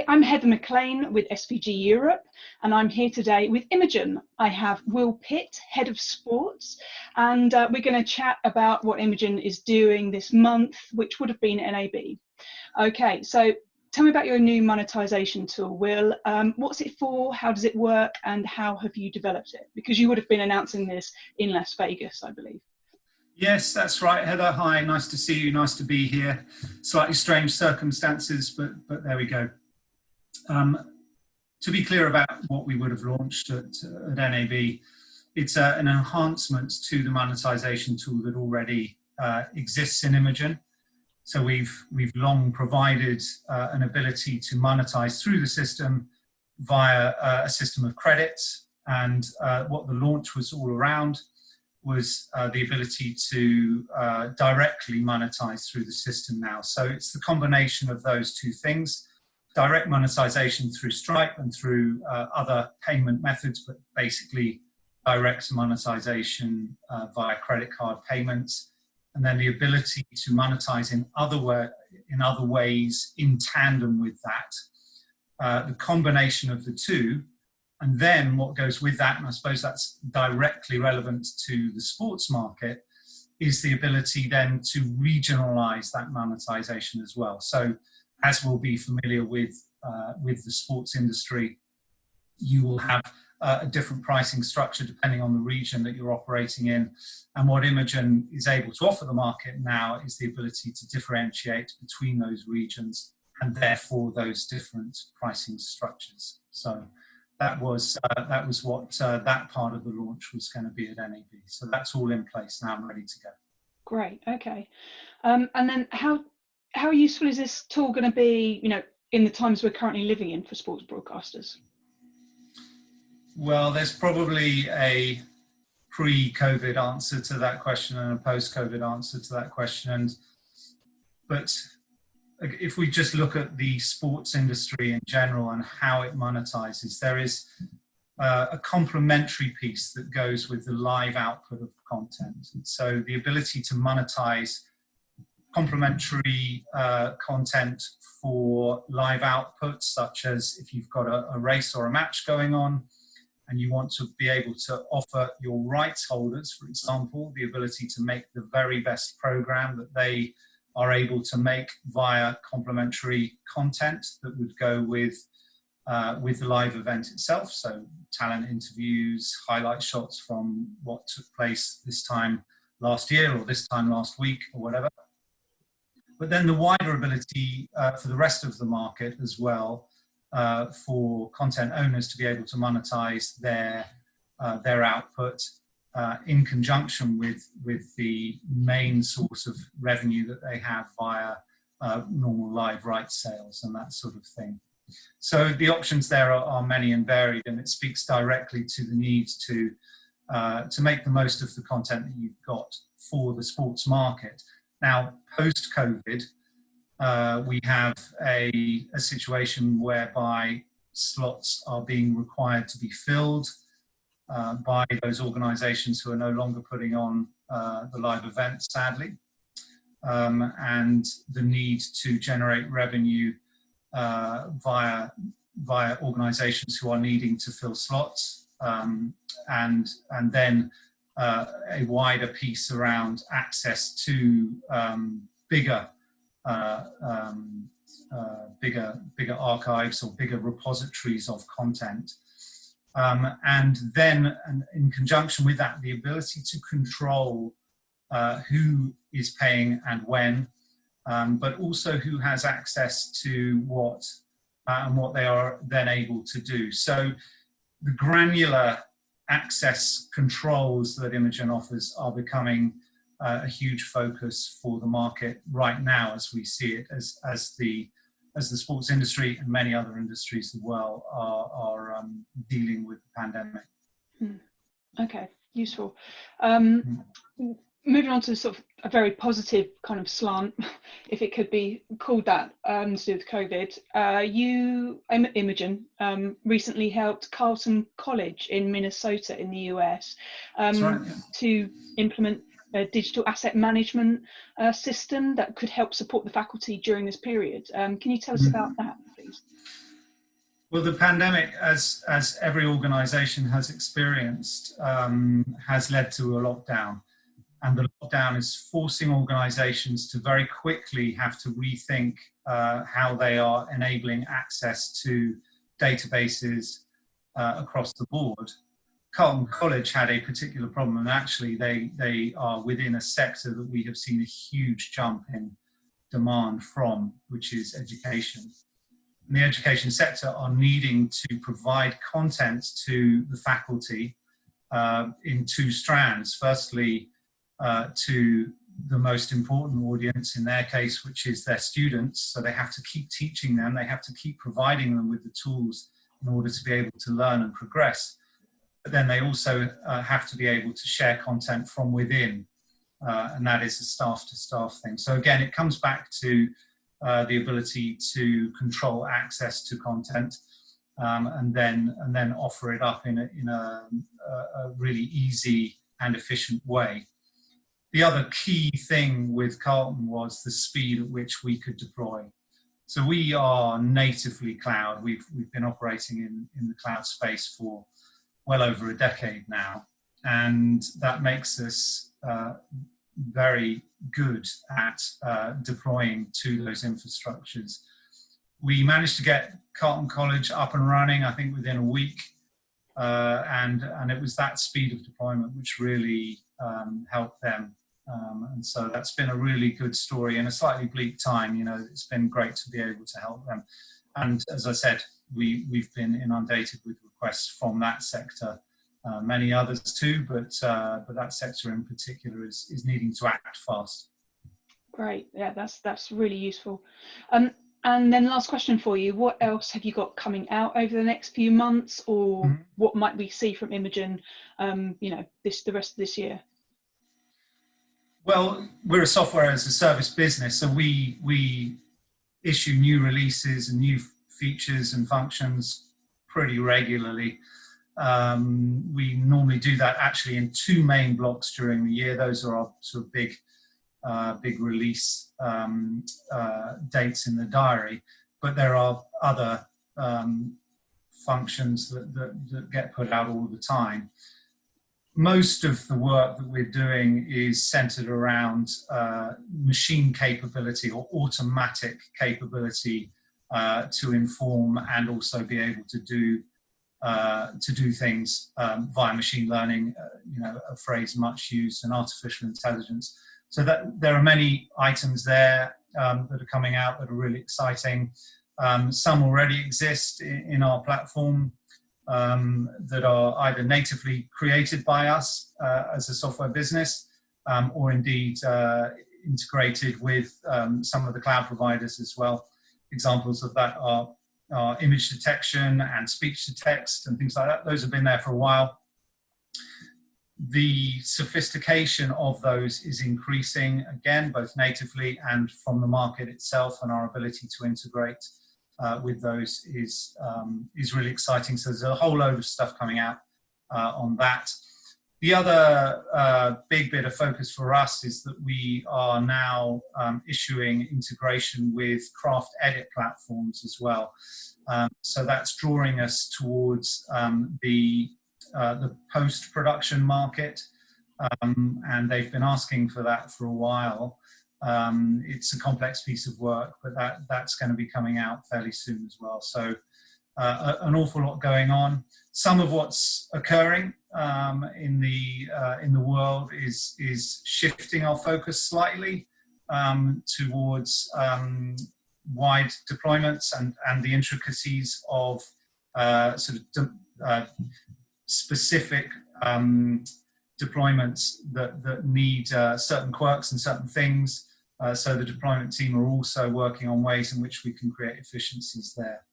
I'm Heather McLean with SVG Europe, and I'm here today with Imagen. I have Will Pitt, Head of Sports, and we're going to chat about what Imagen is doing this month, which would have been NAB. Okay, so tell me about your new monetisation tool, Will. What's it for, how does it work, and how have you developed it? Because you would have been announcing this in Las Vegas, I believe. Yes, that's right, Heather. Hi, nice to see you, nice to be here. Slightly strange circumstances, but there we go. To be clear about what we would have launched at NAB, it's an enhancement to the monetisation tool that already exists in Imagen. So we've long provided an ability to monetise through the system via a system of credits, and what the launch was all around was the ability to directly monetize through the system now. So it's the combination of those two things, direct monetization through Stripe and through other payment methods, but basically direct monetization via credit card payments, and then the ability to monetize in other ways in tandem with that. The combination of the two. And then what goes with that, and I suppose that's directly relevant to the sports market, is the ability then to regionalize that monetization as well. So as we'll be familiar with the sports industry, you will have a different pricing structure depending on the region that you're operating in. And what Imagen is able to offer the market now is the ability to differentiate between those regions and therefore those different pricing structures. So that was what that part of the launch was going to be at NAB. So that's all in place now and ready to go. Great. Okay. And then how useful is this tool going to be, in the times we're currently living in for sports broadcasters? Well, there's probably a pre-COVID answer to that question and a post-COVID answer to that question. But if we just look at the sports industry in general and how it monetizes, there is a complementary piece that goes with the live output of content. And so the ability to monetize complementary content for live outputs, such as if you've got a race or a match going on and you want to be able to offer your rights holders, for example, the ability to make the very best program that they are able to make via complementary content that would go with the live event itself. So talent interviews, highlight shots from what took place this time last year or this time last week or whatever. But then the wider ability for the rest of the market as well, for content owners to be able to monetize their output in conjunction with the main source of revenue that they have via normal live rights sales and that sort of thing. So the options there are many and varied, and it speaks directly to the need to make the most of the content that you've got for the sports market. Now, post-COVID, we have a situation whereby slots are being required to be filled by those organisations who are no longer putting on the live event, sadly, and the need to generate revenue via organisations who are needing to fill slots, and then a wider piece around access to bigger archives or bigger repositories of content. And then in conjunction with that, the ability to control who is paying and when, but also who has access to what and what they are then able to do. So the granular access controls that Imagen offers are becoming a huge focus for the market right now, as we see it, as the sports industry and many other industries as well are dealing with the pandemic. Okay, useful. Moving on to sort of a very positive kind of slant, if it could be called that, to do with COVID. Imagen, recently helped Carleton College in Minnesota in the US That's right, yeah. to implement a digital asset management system that could help support the faculty during this period. Can you tell us about that, please? Well, the pandemic, as every organisation has experienced, has led to a lockdown. And the lockdown is forcing organisations to very quickly have to rethink how they are enabling access to databases across the board. Carleton College had a particular problem, and actually they are within a sector that we have seen a huge jump in demand from, which is education. And the education sector are needing to provide content to the faculty in two strands. Firstly, to the most important audience in their case, which is their students. So they have to keep teaching them, they have to keep providing them with the tools in order to be able to learn and progress. But then they also have to be able to share content from within, and that is a staff-to-staff thing. So again, it comes back to the ability to control access to content, and then offer it up in a really easy and efficient way. The other key thing with Carleton was the speed at which we could deploy. So we are natively cloud. We've been operating in the cloud space for well over a decade now, and that makes us very good at deploying to those infrastructures. We managed to get Carleton College up and running, I think, within a week, and it was that speed of deployment which really helped them. And so that's been a really good story in a slightly bleak time. You know, it's been great to be able to help them. And as I said, we've been inundated with requests from that sector, many others too, but that sector in particular is needing to act fast. Great, yeah, that's really useful. And then last question for you, what else have you got coming out over the next few months, or what might we see from Imagen, you know, the rest of this year? Well, we're a software as a service business, so we issue new releases and new features and functions pretty regularly. We normally do that actually in two main blocks during the year. Those are our sort of big release dates in the diary, but there are other functions that get put out all the time. Most of the work that we're doing is centered around machine capability or automatic capability to inform and also be able to do things via machine learning, you know, a phrase much used, and artificial intelligence. So that there are many items there that are coming out that are really exciting. Some already exist in our platform that are either natively created by us as a software business, or indeed integrated with some of the cloud providers as well. Examples of that are image detection and speech to text and things like that. Those have been there for a while. The sophistication of those is increasing, again, both natively and from the market itself, and our ability to integrate with those is really exciting. So there's a whole load of stuff coming out on that. The other big bit of focus for us is that we are now issuing integration with craft edit platforms as well. So that's drawing us towards the post-production market, and they've been asking for that for a while. It's a complex piece of work, but that's going to be coming out fairly soon as well. So an awful lot going on. Some of what's occurring in the world is shifting our focus slightly towards wide deployments and the intricacies of sort of specific deployments that need certain quirks and certain things. So the deployment team are also working on ways in which we can create efficiencies there.